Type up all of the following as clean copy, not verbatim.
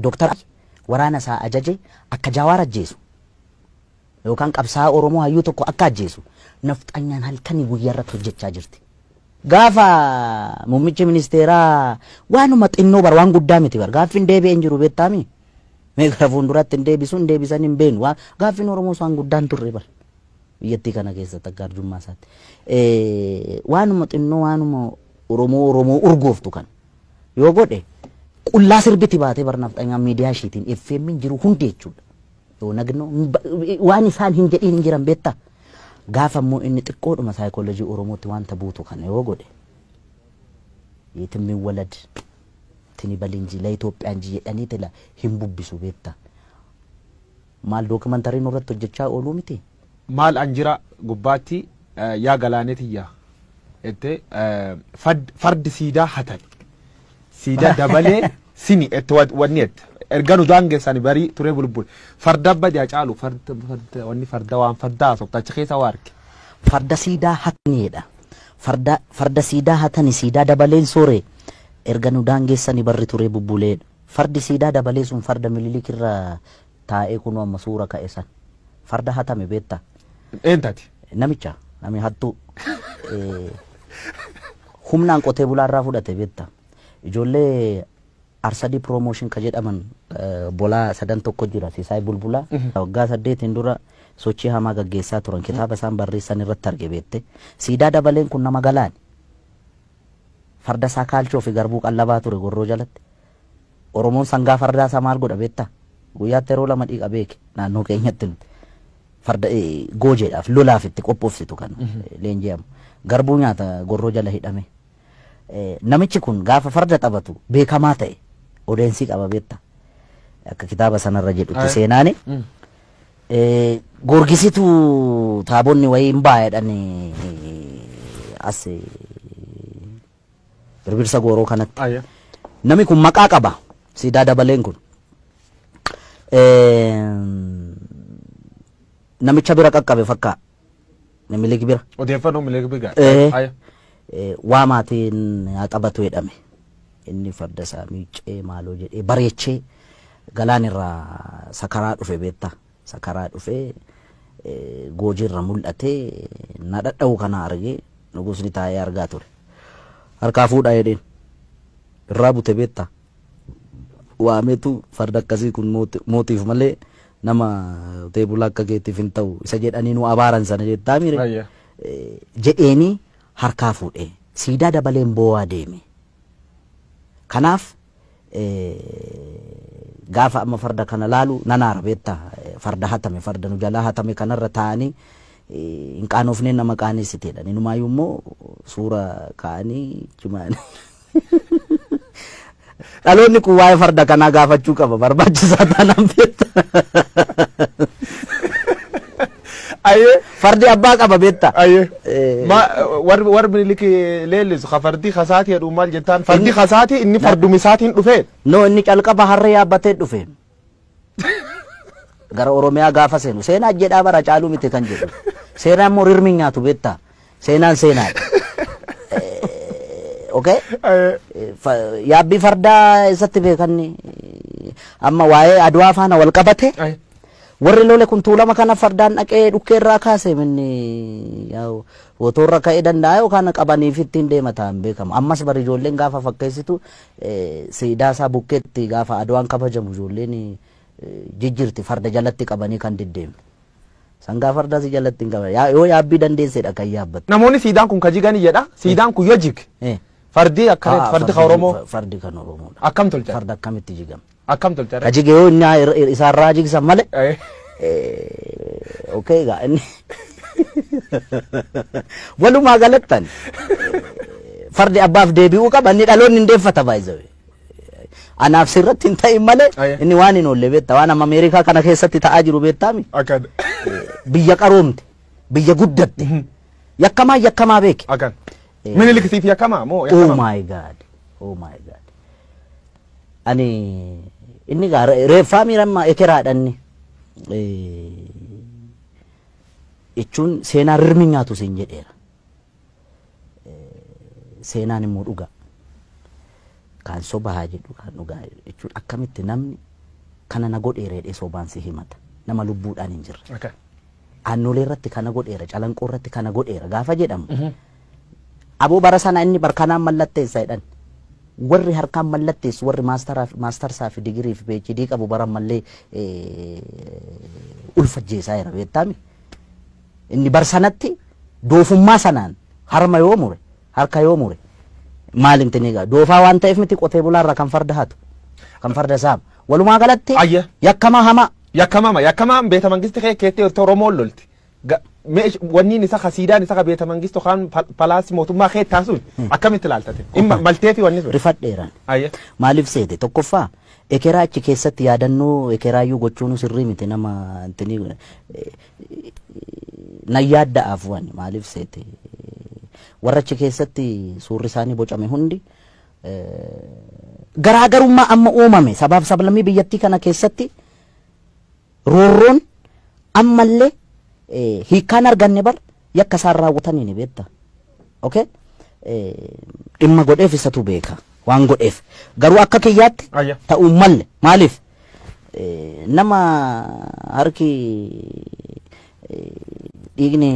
Doktor waraana isaa ajaje akka Jawaar ajjeesu yookaan qabsaa Oromoo hayyuu tokko akka ajjeesu nafxanyaan halkanii guyyaa irratti hojjechaa jirti. Gaafa muummichi ministeeraa waanuma xinnoo bar waan guddaa miti bar gaaffiin deebi'een jiru beektaami. Mee gara fuulduratti hin deebisuun deebisan hin beenu gaaffiin Oromoo waan guddaan turre bar biyyattii kana keessatti akka arjummaa isaatti. Waanuma xinnoo waanuma Oromoo urgooftu kan yoo godhe qullaa sirbiti baatee bar nafxanyaan miidiyaa ishiitiin effeemmin jiru hundi jechuudha. Yoo nagno waan isaan hin jedhiin hin jiran beektaa. Gaafa immoo inni xiqqoodhuma saayikooloojii Oromootti wanta buutu kana yoo godhe yeetimmi walad tini balinji la Itoophiyaan jedhanii tela hin bubbisu beektaa. Maal dookumantariin irratti hojjechaa ooluu miti. Maal anjira gubbaatti yaa galaaneetiyyaa ette fardi siidaa hatan siidaa dabalee sini ette wanni ette erganu daangeessani barii turee bulbul farda badi hacaaluu farda wanni farda waan fardaa soktacha keessa waarke farda siidaa hataniidha farda siidaa hatani siidaa dabaleen soore erganu daangeessani barri turee bubbuleedha fardi siidaa dabalee sun farda mililikirra taa'ee kunoo amma suura ka'e san farda hatame beektaa eentati namicha nami hattu humnaan qotee bulaarraa fudhate beektaa ijoollee arsadi promotion ka jedhaman bolaa sadan tokko jira sisaay bulbula waggaa 8 dura sochii hamaa gaggeessaa turan kitaaba isaan barreessan irratti arge beekte siidaa dabaleen kun nama galaan farda isaa kaalchoo fi garbuu qallabaa ture gorroo jalatti Oromoon sangaa fardaa isaa maal godha beektaa guyyaatti yeroo lama dhiiqa beeke naannoo keenyatti farda goojeedhaaf lolaaf itti qophoofsitu kan leenji'amu garbuu nyaata gorroo jala hidhame namichi kun gaafa farda taphatu beekamaa ta'e odeensi qaba beektaa akka kitaaba sanarra jedhutti seenaani gorgisitu taabonni wayii hin baay'edhan as birbirsa gooroo kanatti nami kun maqaa qaba siidaa dabaleen kun namicha bira qaqqabe fakkaa namiliki bira odeeffannoo miliki bira waa maatiin haa taphatu jedhame inni farda isaa miicee maaloo jedhee bareechee galaan irraa sakaraa dhufe beektaa sakaraa dhufe goojiirra mul'atee na dhadha'u kana argee nugusni taa'ee argaa ture harkaa fuudhaa jedheen irraa bute beektaa waameetu farda akkasii kun mootiif malee nama teebula akka keetiif hin ta'u isa jedhanii nu abaaran sana jettaa mire jedheeni harkaa fuudhee siidaa dabaleen boo'aa deeme. Kanaaf gaafa amma farda kana laalu nanaara beektaa farda hatame farda nu jalaa hatame kanarra taa'anii hin qaanofneen nama qaanessiteedha. Inumaayyuu immoo suura kaa'anii cimaanii. Dhaloonni kun waa'ee farda kanaa gaafachuu qaba barbaachisaa taanaan beektaa. fardi abbaa qaba beektaa. War miliki leellisu fardi khasaati jedhu maal jettaan fardi khasaati inni fardumisaatiin dhufee. No inni calqaba harree yaabbatee dhufe. Gara Oromiyaa gaafa seenu seenaa jedhaa bara caaluu miti kan jedhu. Seenaan immoo rirmi nyaatu beektaa. Seenaan seenaadha. Okay? Yaabbii fardaa isatti beekanni amma waa'ee Adwaa faana wal qabate. Warri lole kun tuulama kana fardaan dhaqee dhukkee irraa kaase minni wotoorra ka'ee danda'a yookaan qabaniif ittiin deema ta'an beekama. Ammas bari ijoolleen gaafa fakkeessitu siidaa isaa bukkeetti gaafa Adwaan kabajamu ijoolleen jijjirti farda jalatti qabanii kan diddeemne. Sangaa fardaa si jalatti hin qaban yoo yaabbii dandeessedha kan yaabbatu. Namoonni siidaan kun kajiganii jedha siidaan kun yoo jig fardi akka fardi kan Oromoo. Fardi kan Oromoo. Akkam tolcha. Farda akkamitti jigama. Akkam tolcha. Kajige yoo inni isaarraa jigsan malee. Okay ga inni walumaa galattan fardi abbaaf deebi'uu qaba inni dhaloonni hin deeffata baay'ee. Anaaf sirratti hin ta'in malee inni waan hin oolle beektaa waan amma Ameerikaa kana keessatti ta'aa jiru beektaami. Biyya qaroomte biyya guddatte yakkamaa beeke. Minilikitiif yakkamaa moo yakkamaa? Oh my God, oh my God. Ani inni gaara reeffaa miirammaa ekeraadhanni. Jechuun seenaa rirmi nyaatu siin jedheera. Seenaan immoo dhugaa. Kan sobaa jedhu kan dhugaa jechuun akkamitti namni kana na godheeredhe sobaan si himata nama lubbuudhaan hin jirre aannolee irratti kana godheera calanqoo irratti kana godheera gaafa jedhamu aboo bara sana inni barkanaan mallatteessa jedhan warri harkaan mallatteessu warri maastarsaa fi digirii fi PhD qabu bara mallee ulfajjeesaa jira beektami inni bar sanatti doofummaa sanaan harma yoo mure harka yoo mure maalimti nigaa doofaa waan ta'eef miti qotee bulaarra kan farda hatu kan farda saama walumaa galatti yakkamaa hamaa yakkamaa beeta mangisti keettee Oromoon lolti wanniin isa khasiidaan isa beeta mangisti kan palaasii mootummaa keettaa sun akkamitti ilaaltate maltee fi wanni sun rifadheeraan maaliif seete tokkoffaa ekeraa achi keessatti yaadannoo ekeraayyuu gochuun sirrii miti nama intini nayyaaddaaf wani maaliif seete warra achi keessatti suurri isaanii bocame hundi garaagarummaa amma uumame sabaaf sablammii biyyattii kana keessatti roorroon ammallee hiikaan arganne bar yakka isaan raawwatanii ni beekta okay dhimma godheef isatu beeka waan godheef garuu akka kiyyaatti ta'uu malle maaliif nama harki dhiigni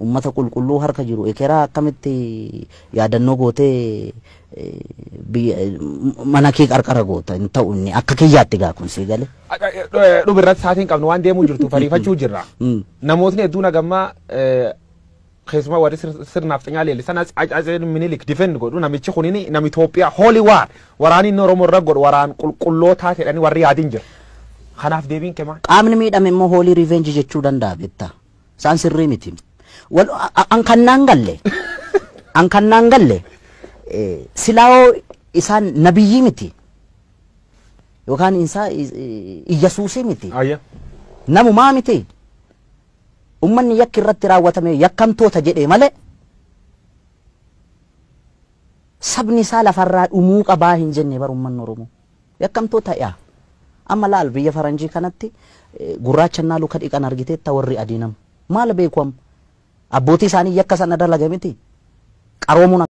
ummata qulqulluu harka jiru ekeraa akkamitti yaadannoo gootee mana kee qarqara goota hin ta'u inni akka kiyyaatti gaa kun sii gale dhubirratti saatiin qabnu waan deemuu jirtu fariifachuu jirra namootni hedduun agammaa keessumaa warri sirnaaf xinyaa leellisan Atseen Minilik difend godhu namichi kunini nama Itoophiyaa holy war waraanni inni Oromoo irra godhu waraan qulqullootaa jedhanii warri yaadin jira kanaaf deebiin kemaa qaamni miidhame immoo holy revenge jechuu danda'a beektaa isaan sirrii miti an kannaan galle silaawoo isaan nabiyyii miti yookaan isaa Iyyesuusii miti namumaa miti ummanni yakki irratti raawwatame yakkamtoota jedhee malee sabni isaa lafarraa dhumuu qabaa hin jenne bar ummanni Oromoo yakkamtoota yaa amma laal biyya faranjii kanatti gurraachannaa luka dhiqan argiteetta warri adiinam maal beeku abbootii isaanii yakka sana dalaga miti qaroomuun